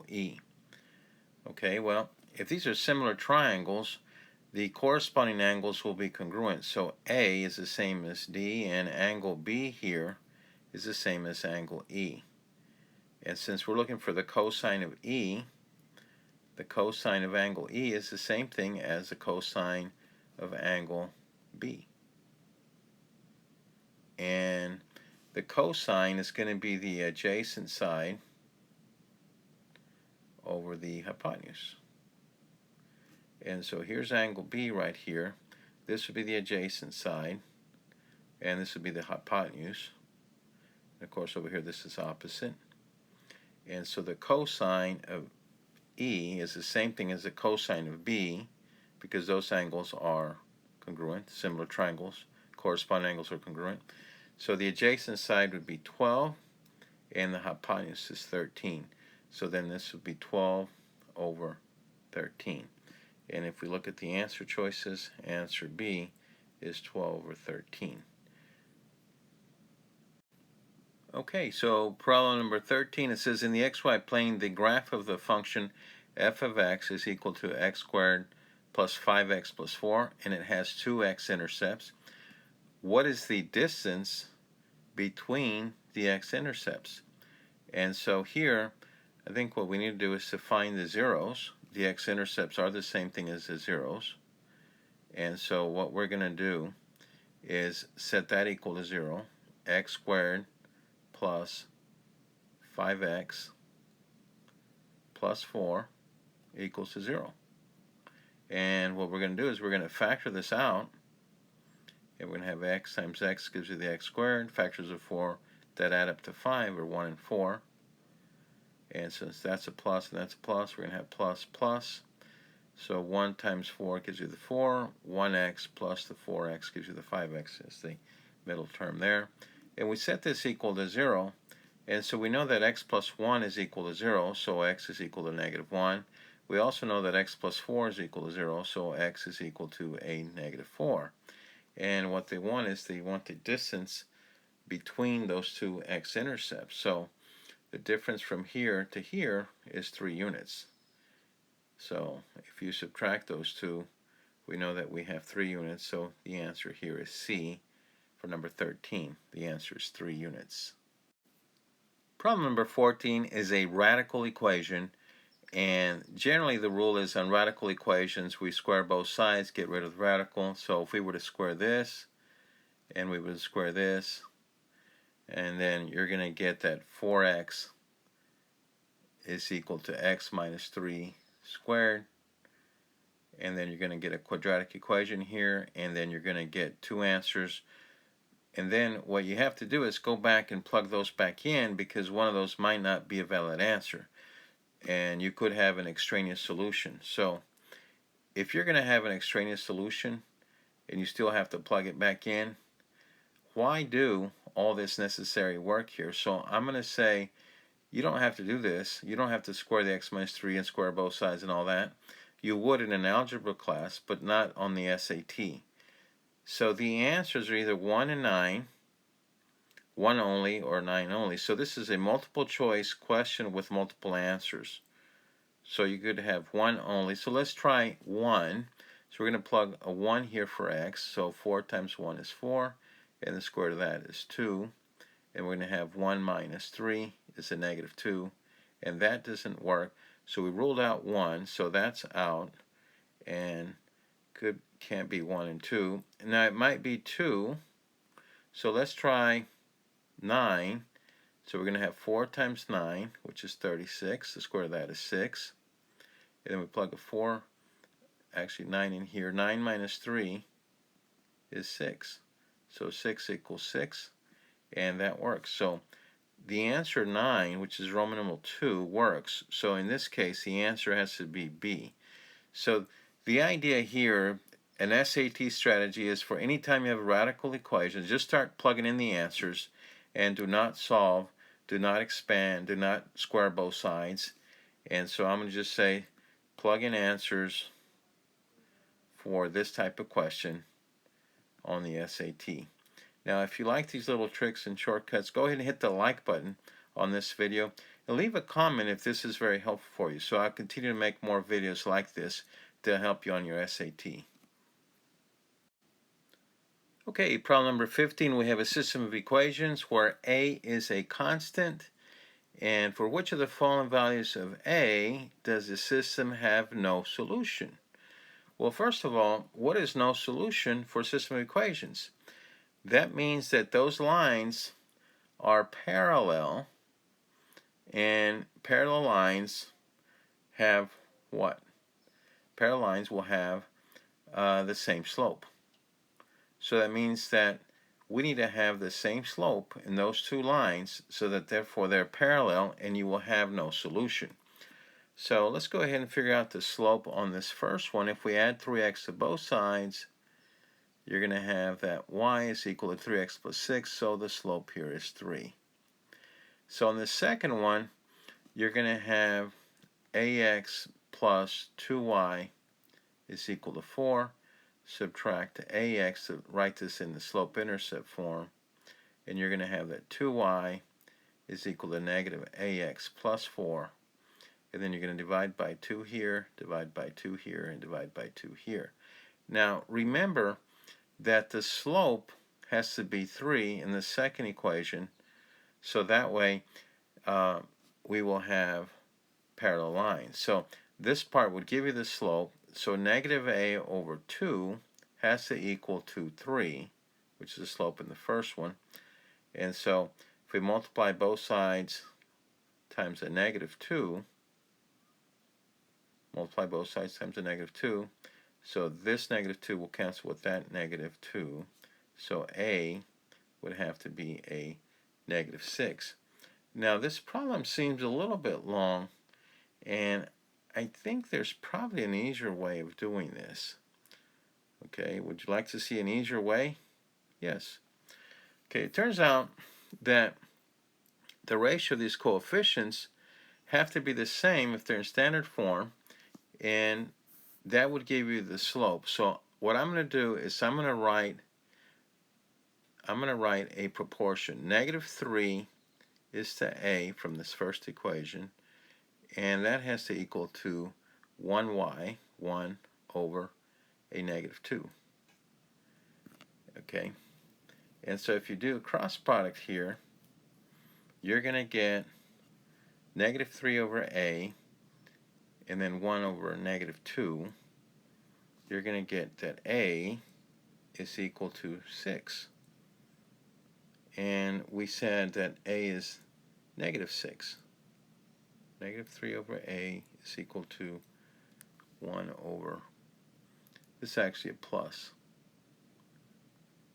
angle E. Okay, well, if these are similar triangles, the corresponding angles will be congruent. So A is the same as D, and angle B here is the same as angle E. And since we're looking for the cosine of E, the cosine of angle E is the same thing as the cosine of angle B. And the cosine is going to be the adjacent side over the hypotenuse. And so here's angle B right here. This would be the adjacent side, and this would be the hypotenuse. And of course, over here, this is opposite. And so the cosine of E is the same thing as the cosine of B, because those angles are congruent, similar triangles, corresponding angles are congruent. So the adjacent side would be 12, and the hypotenuse is 13. So then this would be 12 over 13. And if we look at the answer choices, answer B is 12 over 13. Okay, so problem number 13, it says in the xy plane, the graph of the function f of x is equal to x squared plus 5x plus 4, and it has two x-intercepts. What is the distance between the x-intercepts? And so here, I think what we need to do is to find the zeros. The x-intercepts are the same thing as the zeros. And so what we're going to do is set that equal to 0. X squared plus 5x plus 4 equals to 0. And what we're going to do is we're going to factor this out. And we're going to have x times x gives you the x squared. Factors of 4 that add up to 5 are 1 and 4. And since that's a plus and that's a plus, we're going to have plus plus. So 1 times 4 gives you the 4. 1x plus the 4x gives you the 5x. Is the middle term there. And we set this equal to 0. And so we know that x plus 1 is equal to 0. So x is equal to negative 1. We also know that x plus 4 is equal to 0. So x is equal to a negative 4. And what they want is they want the distance between those two x-intercepts. So the difference from here to here is 3 units. So if you subtract those two, we know that we have 3 units. So the answer here is C for number 13. The answer is 3 units. Problem number 14 is a radical equation. And generally the rule is on radical equations, we square both sides, get rid of the radical. So if we were to square this, and we would square this, and then you're going to get that 4x is equal to x minus 3 squared. And then you're going to get a quadratic equation here, and then you're going to get 2 answers. And then what you have to do is go back and plug those back in, because one of those might not be a valid answer. And you could have an extraneous solution. So if you're going to have an extraneous solution and you still have to plug it back in, why do all this necessary work here? So I'm going to say you don't have to do this. You don't have to square the x minus 3 and square both sides and all that. You would in an algebra class, but not on the SAT. So the answers are either 1 and 9, 1 only, or 9 only. So this is a multiple choice question with multiple answers. So you could have 1 only. So let's try 1. So we're going to plug a 1 here for x. So 4 times 1 is 4. And the square root of that is 2. And we're going to have 1 minus 3 is a negative 2. And that doesn't work. So we ruled out 1. So that's out. And can't be 1 and 2. Now it might be 2. So let's try 9. So we're going to have 4 times 9, which is 36. The square of that is 6. And then we plug a 4, actually 9 in here. 9 minus 3 is 6. So 6 equals 6, and that works. So the answer 9, which is Roman numeral 2, works. So in this case, the answer has to be B. So the idea here, an SAT strategy, is for any time you have a radical equation, just start plugging in the answers and do not solve, do not expand, do not square both sides. And so I'm going to just say plug in answers for this type of question on the SAT. Now if you like these little tricks and shortcuts, go ahead and hit the like button. on this video. And leave a comment if this is very helpful for you. So I'll continue to make more videos like this to help you on your SAT. Okay, problem number 15, we have a system of equations where a is a constant. And for which of the following values of a does the system have no solution? Well, first of all, what is no solution for a system of equations? That means that those lines are parallel, and parallel lines have what? Parallel lines will have the same slope. So that means that we need to have the same slope in those two lines so that therefore they're parallel and you will have no solution. So let's go ahead and figure out the slope on this first one. If we add 3x to both sides, you're going to have that y is equal to 3x plus 6, so the slope here is 3. So on the second one, you're going to have ax plus 2y is equal to 4. Subtract ax to write this in the slope-intercept form, and you're going to have that 2y is equal to negative ax plus 4. And then you're going to divide by 2 here, divide by 2 here, and divide by 2 here. Now, remember that the slope has to be 3 in the second equation, so that way we will have parallel lines. So this part would give you the slope, so negative a over 2 has to equal to 3, which is the slope in the first one. And so if we multiply both sides times a negative 2, multiply both sides times a negative 2, so this negative 2 will cancel with that negative 2, so a would have to be a negative 6. Now this problem seems a little bit long, and I think there's probably an easier way of doing this. Okay, would you like to see an easier way? Yes. Okay, it turns out that the ratio of these coefficients have to be the same if they're in standard form, and that would give you the slope. So what I'm going to do is I'm going to write a proportion. Negative 3 is to a from this first equation, and that has to equal to 1y, 1 over a negative 2. Okay, and so if you do a cross product here, you're going to get negative 3 over a, and then 1 over negative 2. You're going to get that a is equal to 6. And we said that a is negative 6. Negative 3 over a is equal to 1 over, this is actually a plus,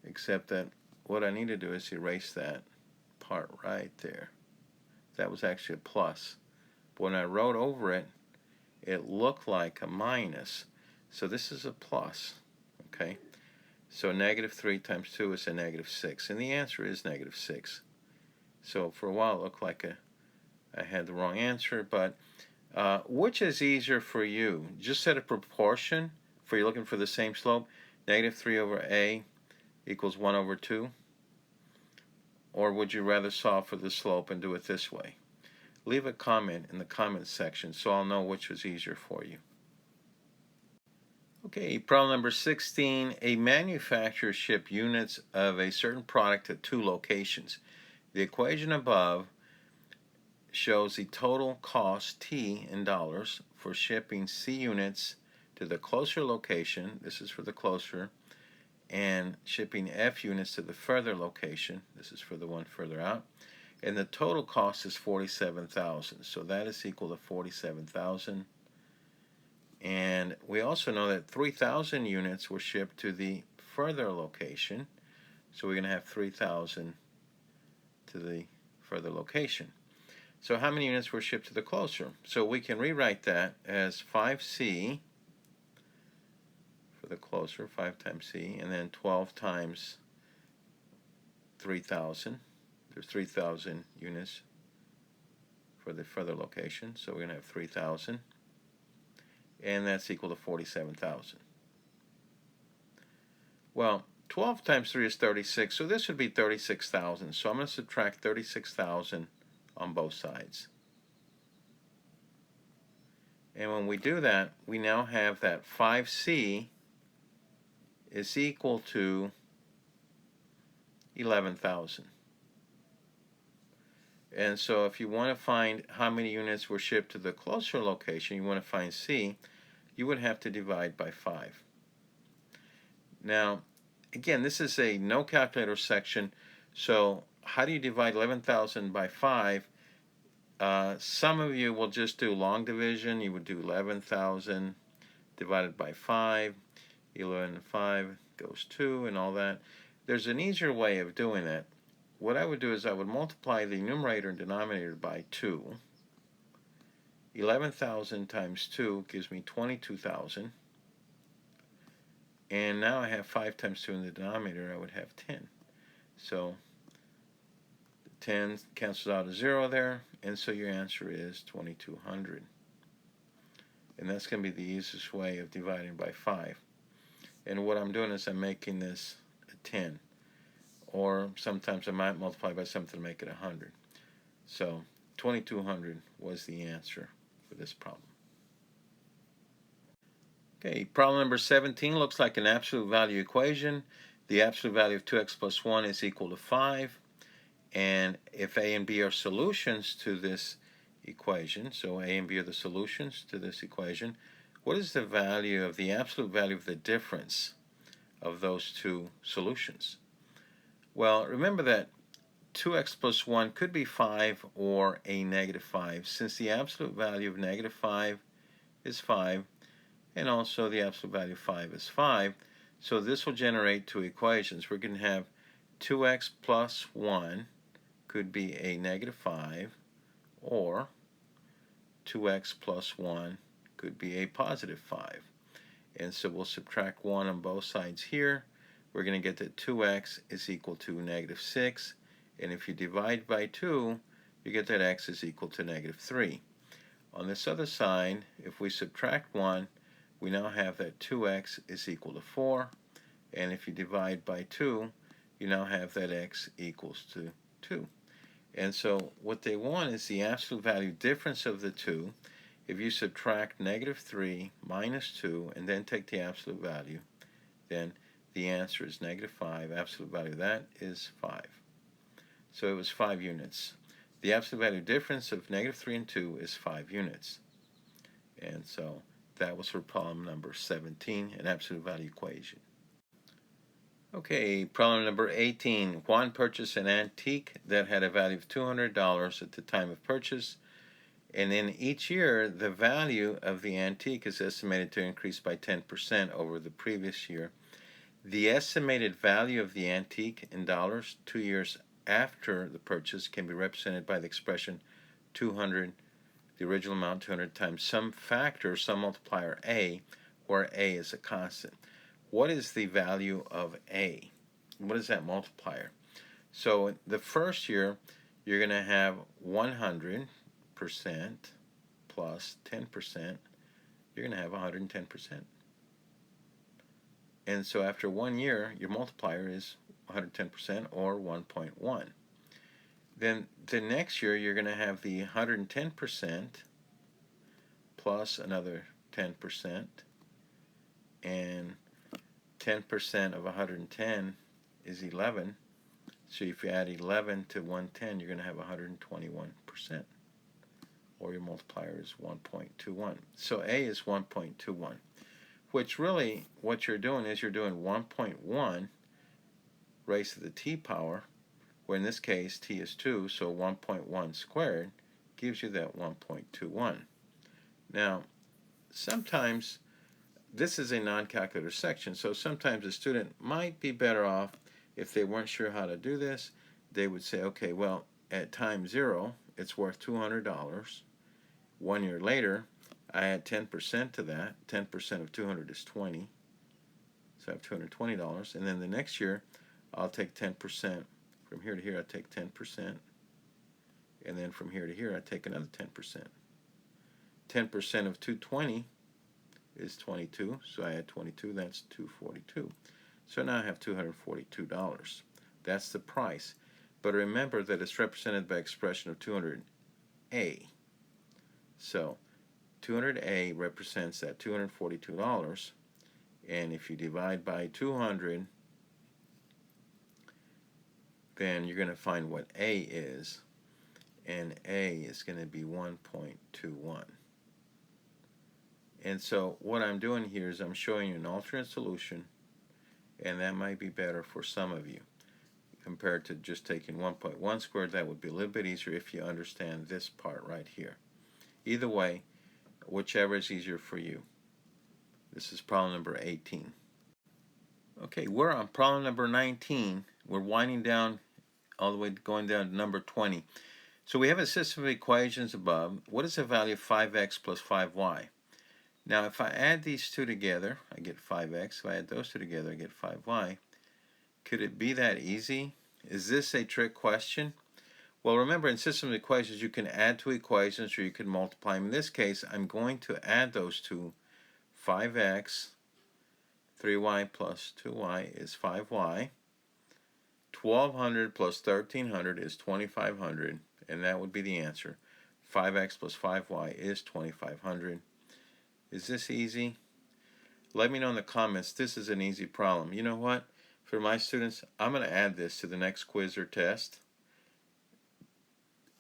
except that what I need to do is erase that part right there. That was actually a plus. But when I wrote over it, it looked like a minus. So this is a plus, okay? So negative 3 times 2 is a negative 6, and the answer is negative 6. So for a while it looked like I had the wrong answer, but which is easier for you? Just set a proportion for you looking for the same slope. Negative 3 over a equals 1 over 2. Or would you rather solve for the slope and do it this way? Leave a comment in the comments section so I'll know which was easier for you. Okay, problem number 16. A manufacturer shipped units of a certain product to 2 locations. The equation above shows the total cost T in dollars for shipping C units to the closer location, this is for the closer, and shipping F units to the further location, this is for the one further out, and the total cost is $47,000. So that is equal to $47,000. And we also know that 3,000 units were shipped to the further location, so we're going to have 3,000 to the further location. So how many units were shipped to the closer? So we can rewrite that as 5C for the closer, 5 times C, and then 12 times 3,000. There's 3,000 units for the further location, so we're going to have 3,000. And that's equal to 47,000. Well, 12 times 3 is 36, so this would be 36,000. So I'm going to subtract 36,000 on both sides. And when we do that, we now have that 5c is equal to 11,000. And so if you want to find how many units were shipped to the closer location, you want to find C, you would have to divide by 5. Now, again, this is a no calculator section, so how do you divide 11,000 by 5? Some of you will just do long division. You would do 11,000 divided by 5. 11 and 5 goes 2 and all that. There's an easier way of doing that. What I would do is I would multiply the numerator and denominator by 2. 11,000 times 2 gives me 22,000. And now I have 5 times 2 in the denominator. I would have 10. So 10 cancels out a 0 there, and so your answer is 2,200. And that's going to be the easiest way of dividing by 5. And what I'm doing is I'm making this a 10. Or sometimes I might multiply by something to make it 100. So 2,200 was the answer for this problem. Okay, problem number 17 looks like an absolute value equation. The absolute value of 2x plus 1 is equal to 5. And if a and b are solutions to this equation, so a and b are the solutions to this equation, what is the value of the absolute value of the difference of those two solutions? Well, remember that 2x plus 1 could be 5 or a negative 5, since the absolute value of negative 5 is 5, and also the absolute value of 5 is 5. So this will generate two equations. We're going to have 2x plus 1 could be a negative 5, or 2x plus 1 could be a positive 5. And so we'll subtract 1 on both sides here. We're going to get that 2x is equal to negative 6. And if you divide by 2, you get that x is equal to negative 3. On this other side, if we subtract 1, we now have that 2x is equal to 4. And if you divide by 2, you now have that x equals to 2. And so what they want is the absolute value difference of the two. If you subtract negative 3 minus 2 and then take the absolute value, then the answer is negative 5. Absolute value of that is 5. So it was 5 units. The absolute value difference of negative 3 and 2 is 5 units. And so that was for problem number 17, an absolute value equation. Okay, problem number 18. Juan purchased an antique that had a value of $200 at the time of purchase, and in each year the value of the antique is estimated to increase by 10% over the previous year. The estimated value of the antique in dollars 2 years after the purchase can be represented by the expression 200, the original amount 200 times some factor, some multiplier a, where a is a constant. What is the value of a? What is that multiplier? So the first year, you're going to have 100% plus 10%. You're going to have 110%. And so after 1 year, your multiplier is 110% or 1.1. Then the next year, you're going to have the 110% plus another 10%, and 10% of 110 is 11. So if you add 11 to 110, you're going to have 121%, or your multiplier is 1.21. So A is 1.21, which really what you're doing is you're doing 1.1 raised to the t power, where in this case t is 2, so 1.1 squared gives you that 1.21. Now, sometimes this is a non-calculator section, so sometimes a student might be better off if they weren't sure how to do this. They would say, okay, well, at time 0, it's worth $200. 1 year later, I add 10% to that. 10% of 200 is 20. So I have $220. And then the next year, I'll take 10%. From here to here, I take 10%. And then from here to here, I take another 10%. 10% of 220 is 22, so I add 22, that's 242. So now I have $242. That's the price. but remember that it's represented by expression of 200A. So 200A represents that $242, and if you divide by 200, then you're going to find what A is, and A is going to be 1.21. And so what I'm doing here is I'm showing you an alternate solution, and that might be better for some of you. Compared to just taking 1.1 squared, that would be a little bit easier if you understand this part right here. Either way, whichever is easier for you. This is problem number 18. Okay, we're on problem number 19. We're winding down all the way going down to number 20. So we have a system of equations above. What is the value of 5x plus 5y? Now if I add these two together, I get 5x. If I add those two together, I get 5y. Could it be that easy? Is this a trick question? Well, remember, in system of equations, you can add two equations or you can multiply them. In this case, I'm going to add those two. 5x, 3y plus 2y is 5y. 1200 plus 1300 is 2500, and that would be the answer. 5x plus 5y is 2500. Is this easy? Let me know in the comments. This is an easy problem. You know what? For my students, I'm going to add this to the next quiz or test.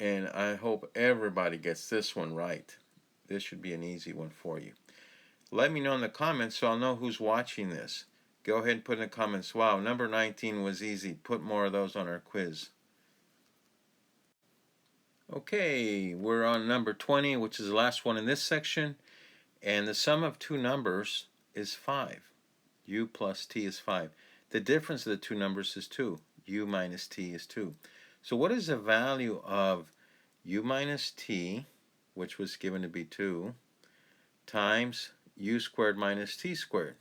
And I hope everybody gets this one right. This should be an easy one for you. Let me know in the comments so I'll know who's watching this. Go ahead and put in the comments, wow, number 19 was easy. Put more of those on our quiz. Okay, we're on number 20, which is the last one in this section. And the sum of two numbers is 5. U plus t is 5. The difference of the two numbers is 2. U minus t is 2. So what is the value of u minus t, which was given to be 2, times u squared minus t squared?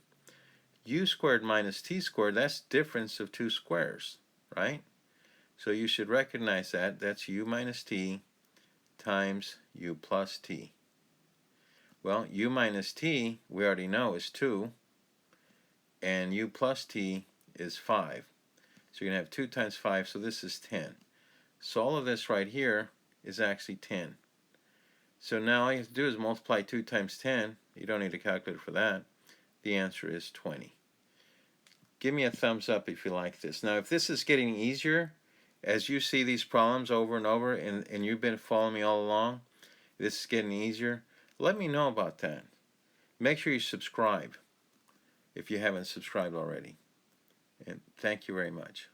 U squared minus t squared, that's difference of two squares, right? So you should recognize that. That's u minus t times u plus t. Well, u minus t, we already know, is 2, and u plus t is 5. So you're going to have 2 times 5, so this is 10. So all of this right here is actually 10. So now all you have to do is multiply 2 times 10. You don't need a calculator for that. The answer is 20. Give me a thumbs up if you like this. Now, if this is getting easier, as you see these problems over and over, and you've been following me all along, this is getting easier, let me know about that. Make sure you subscribe if you haven't subscribed already. And thank you very much.